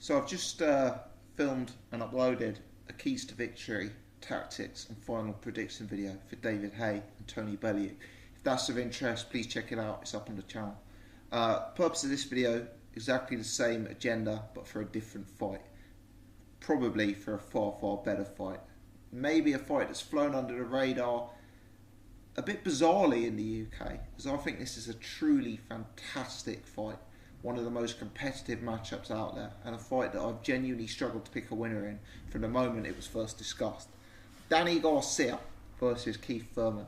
So I've just filmed and uploaded a Keys to Victory, Tactics and Final Prediction video for David Hay and Tony Bellew. If that's of interest, please check it out, it's up on the channel. Purpose of this video, exactly the same agenda but for a different fight. Probably for a far, far better fight. Maybe a fight that's flown under the radar a bit bizarrely in the UK, as I think this is a truly fantastic fight. One of the most competitive matchups out there, and a fight that I've genuinely struggled to pick a winner in from the moment it was first discussed. Danny Garcia versus Keith Thurman.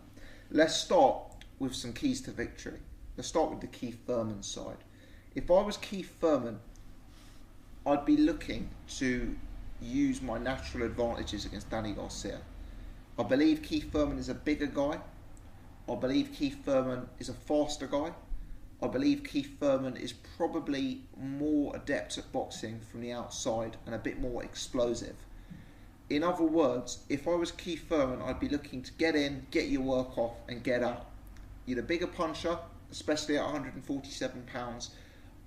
Let's start with some keys to victory. Let's start with the Keith Thurman side. If I was Keith Thurman, I'd be looking to use my natural advantages against Danny Garcia. I believe Keith Thurman is a bigger guy. I believe Keith Thurman is a faster guy. I believe Keith Thurman is probably more adept at boxing from the outside and a bit more explosive. In other words, if I was Keith Thurman, I'd be looking to get in, get your work off and get out. You're the bigger puncher, especially at 147 pounds.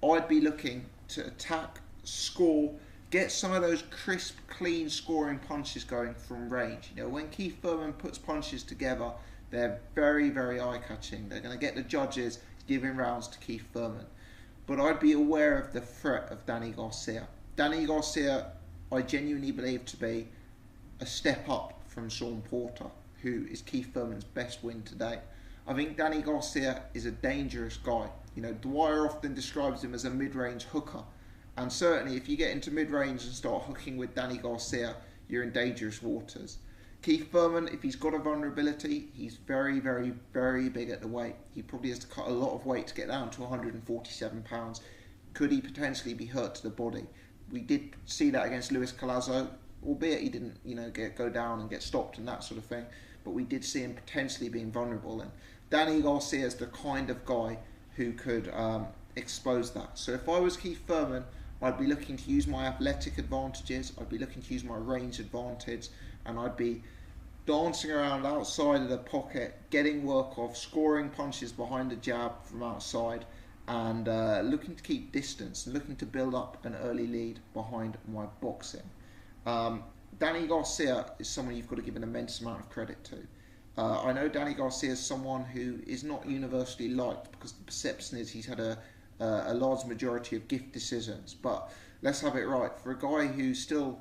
I'd be looking to attack, score, get some of those crisp, clean scoring punches going from range. You know, when Keith Thurman puts punches together, they're very, very eye-catching. They're going to get the judges giving rounds to Keith Thurman. But I'd be aware of the threat of Danny Garcia. Danny Garcia, I genuinely believe to be a step up from Sean Porter, who is Keith Thurman's best win today. I think Danny Garcia is a dangerous guy. You know, Dwyer often describes him as a mid-range hooker. And certainly if you get into mid-range and start hooking with Danny Garcia, you're in dangerous waters. Keith Thurman, if he's got a vulnerability, he's very, very, very big at the weight. He probably has to cut a lot of weight to get down to 147 pounds. Could he potentially be hurt to the body? We did see that against Luis Collazo, albeit he didn't, go down and get stopped and that sort of thing. But we did see him potentially being vulnerable. And Danny Garcia is the kind of guy who could expose that. So if I was Keith Thurman, I'd be looking to use my athletic advantages, I'd be looking to use my range advantage, and I'd be dancing around outside of the pocket, getting work off, scoring punches behind the jab from outside, and looking to keep distance and looking to build up an early lead behind my boxing. Danny Garcia is someone you've got to give an immense amount of credit to. I know Danny Garcia is someone who is not universally liked because the perception is he's had a large majority of gift decisions, but let's have it right. For a guy who's still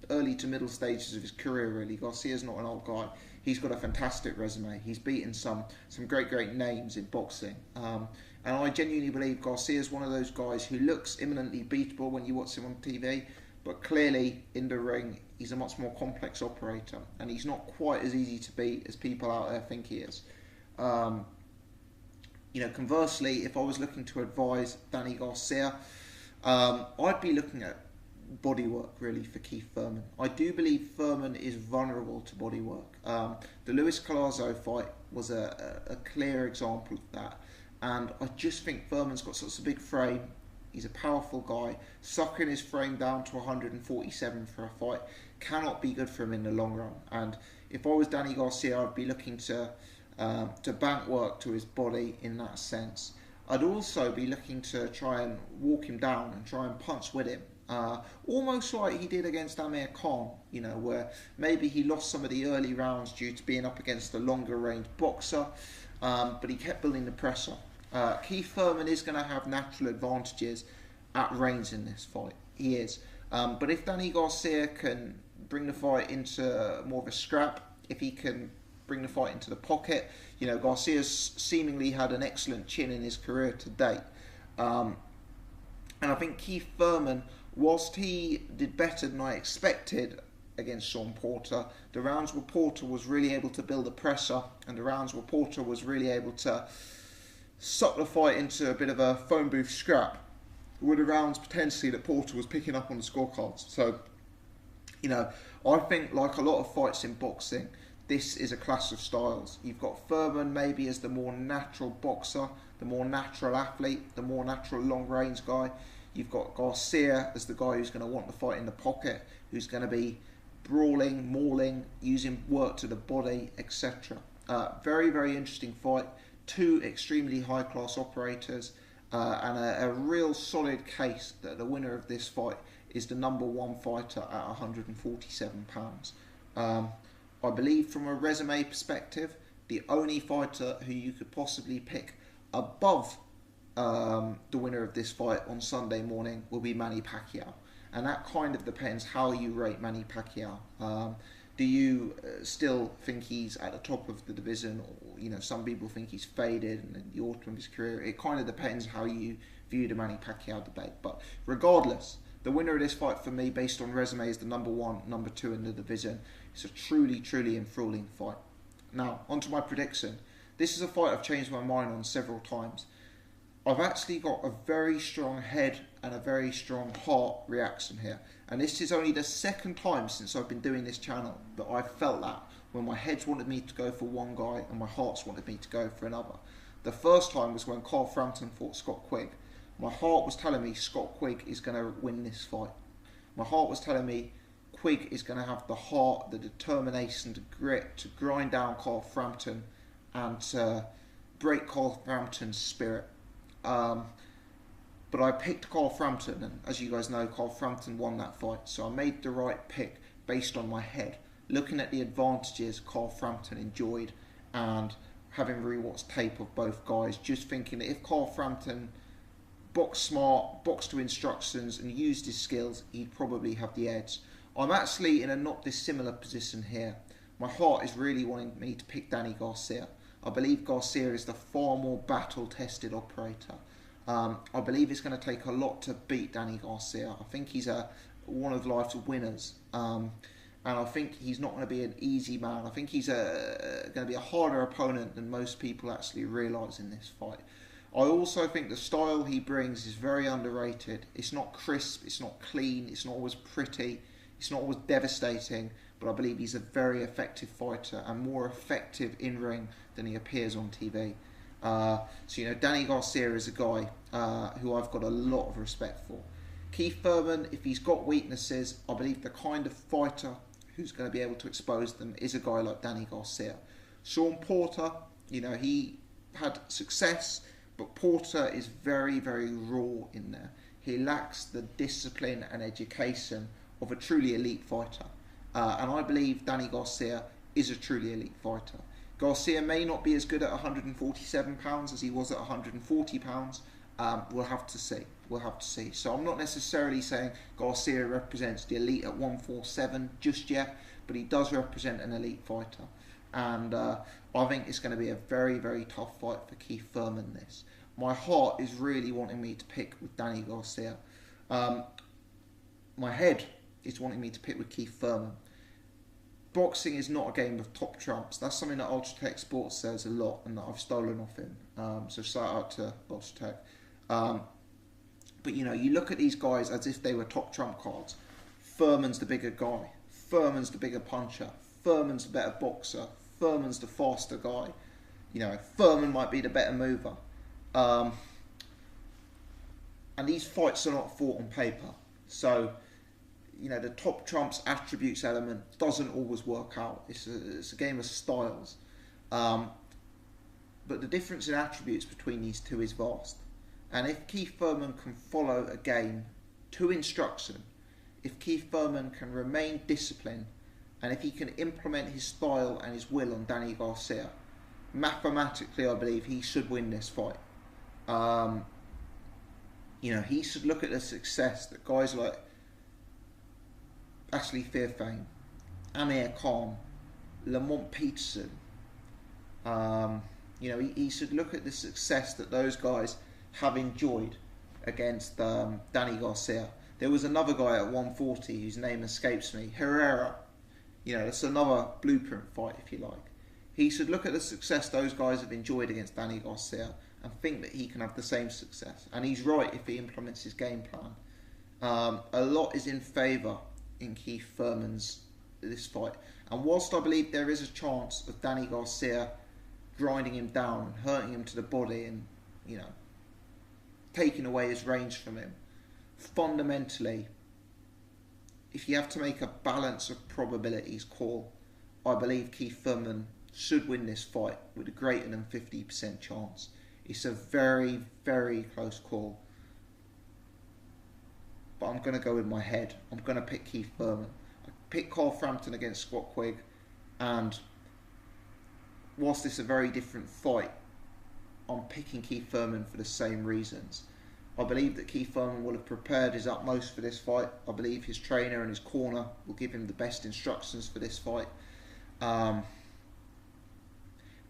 early to middle stages of his career, really, Garcia's not an old guy. He's got a fantastic resume. He's beaten some great names in boxing, and I genuinely believe Garcia's one of those guys who looks imminently beatable when you watch him on TV, but clearly in the ring he's a much more complex operator, and he's not quite as easy to beat as people out there think he is. Conversely, if I was looking to advise Danny Garcia, I'd be looking at bodywork really for Keith Thurman. I do believe Thurman is vulnerable to bodywork. The Luis Collazo fight was a clear example of that, and I just think Thurman's got such a big frame. He's a powerful guy. Sucking his frame down to 147 for a fight cannot be good for him in the long run. And if I was Danny Garcia, I'd be looking to bank work to his body in that sense. I'd also be looking to try and walk him down and try and punch with him. Almost like he did against Amir Khan, where maybe he lost some of the early rounds due to being up against a longer range boxer, but he kept building the pressure. Keith Thurman is going to have natural advantages at range in this fight. He is. But if Danny Garcia can bring the fight into more of a scrap, if he can bring the fight into the pocket, Garcia's seemingly had an excellent chin in his career to date. And I think Keith Thurman, whilst he did better than I expected against Sean Porter, the rounds where Porter was really able to build the pressure, and the rounds where Porter was really able to suck the fight into a bit of a phone booth scrap, were the rounds potentially that Porter was picking up on the scorecards. So, I think like a lot of fights in boxing, this is a clash of styles. You've got Thurman maybe as the more natural boxer, the more natural athlete, the more natural long-range guy. You've got Garcia as the guy who's going to want the fight in the pocket, who's going to be brawling, mauling, using work to the body, etc. Very, very interesting fight. Two extremely high-class operators, and a real solid case that the winner of this fight is the number one fighter at 147 pounds. I believe from a resume perspective, the only fighter who you could possibly pick above the winner of this fight on Sunday morning will be Manny Pacquiao. And that kind of depends how you rate Manny Pacquiao. Do you still think he's at the top of the division, or some people think he's faded and in the autumn of his career? It kind of depends how you view the Manny Pacquiao debate. But regardless, the winner of this fight for me, based on resume, is the number one, number two in the division. It's a truly, truly enthralling fight. Now, onto my prediction. This is a fight I've changed my mind on several times. I've actually got a very strong head and a very strong heart reaction here. And this is only the second time since I've been doing this channel that I've felt that, when my head's wanted me to go for one guy and my heart's wanted me to go for another. The first time was when Carl Frampton fought Scott Quigg. My heart was telling me Scott Quigg is going to win this fight. My heart was telling me Quigg is going to have the heart, the determination, the grit to grind down Carl Frampton and to break Carl Frampton's spirit. But I picked Carl Frampton, and as you guys know, Carl Frampton won that fight. So I made the right pick based on my head, looking at the advantages Carl Frampton enjoyed and having rewatched tape of both guys, just thinking that if Carl Frampton boxed smart, boxed to instructions and used his skills, he'd probably have the edge. I'm actually in a not dissimilar position here. My heart is really wanting me to pick Danny Garcia. I believe Garcia is the far more battle-tested operator. I believe it's going to take a lot to beat Danny Garcia. I think he's one of life's winners. And I think he's not going to be an easy man. I think he's going to be a harder opponent than most people actually realise in this fight. I also think the style he brings is very underrated. It's not crisp, it's not clean, it's not always pretty, it's not always devastating, but I believe he's a very effective fighter and more effective in-ring than he appears on TV. So Danny Garcia is a guy who I've got a lot of respect for. Keith Thurman, if he's got weaknesses, I believe the kind of fighter who's going to be able to expose them is a guy like Danny Garcia. Sean Porter, he had success, but Porter is very, very raw in there. He lacks the discipline and education of a truly elite fighter. And I believe Danny Garcia is a truly elite fighter. Garcia may not be as good at 147 pounds as he was at 140 pounds. We'll have to see. We'll have to see. So I'm not necessarily saying Garcia represents the elite at 147 just yet, but he does represent an elite fighter. And I think it's going to be a very, very tough fight for Keith Thurman this. My heart is really wanting me to pick with Danny Garcia. My head is wanting me to pick with Keith Thurman. Boxing is not a game of top trumps. That's something that Ultratech Sports says a lot and that I've stolen off him. So shout out to Ultratech. But you look at these guys as if they were top trump cards. Thurman's the bigger guy. Thurman's the bigger puncher. Thurman's the better boxer. Thurman's the faster guy. Thurman might be the better mover. And these fights are not fought on paper. So the top trumps attributes element doesn't always work out. It's a game of styles. But the difference in attributes between these two is vast. And if Keith Thurman can follow a game to instruction, if Keith Thurman can remain disciplined, and if he can implement his style and his will on Danny Garcia, mathematically I believe he should win this fight. He should look at the success that guys like Ashley Fairfane, Amir Khan, Lamont Peterson, he should look at the success that those guys have enjoyed against Danny Garcia. There was another guy at 140 whose name escapes me, Herrera. It's another blueprint fight, if you like. He should look at the success those guys have enjoyed against Danny Garcia and think that he can have the same success. And he's right if he implements his game plan. A lot is in favour in Keith Thurman's this fight. And whilst I believe there is a chance of Danny Garcia grinding him down and hurting him to the body and, taking away his range from him, fundamentally, if you have to make a balance of probabilities call, I believe Keith Thurman should win this fight with a greater than 50% chance. It's a very, very close call. But I'm going to go with my head. I'm going to pick Keith Thurman. I picked Carl Frampton against Scott Quigg, and whilst it's a very different fight, I'm picking Keith Thurman for the same reasons. I believe that Keith Thurman will have prepared his utmost for this fight. I believe his trainer and his corner will give him the best instructions for this fight. And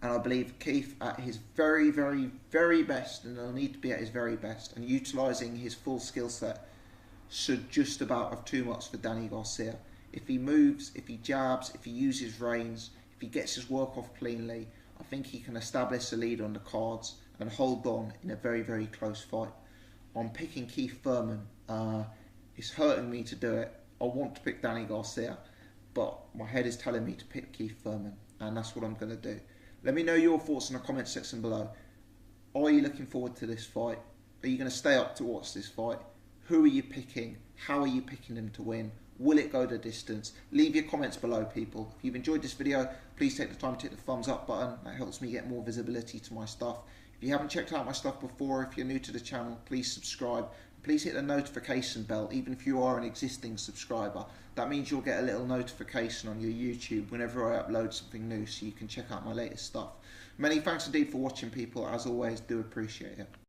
I believe Keith at his very, very, very best, and he'll need to be at his very best, and utilising his full skill set, should just about have too much for Danny Garcia. If he moves, if he jabs, if he uses reins, if he gets his work off cleanly, I think he can establish a lead on the cards and hold on in a very, very close fight. I'm picking Keith Thurman. It's hurting me to do it. I want to pick Danny Garcia, but my head is telling me to pick Keith Thurman, and that's what I'm going to do. Let me know your thoughts in the comment section below. Are you looking forward to this fight? Are you going to stay up to watch this fight? Who are you picking? How are you picking them to win? Will it go the distance? Leave your comments below, people. If you've enjoyed this video, please take the time to hit the thumbs up button. That helps me get more visibility to my stuff. If you haven't checked out my stuff before, if you're new to the channel, please subscribe. Please hit the notification bell, even if you are an existing subscriber. That means you'll get a little notification on your YouTube whenever I upload something new, so you can check out my latest stuff. Many thanks indeed for watching, people. As always, do appreciate it.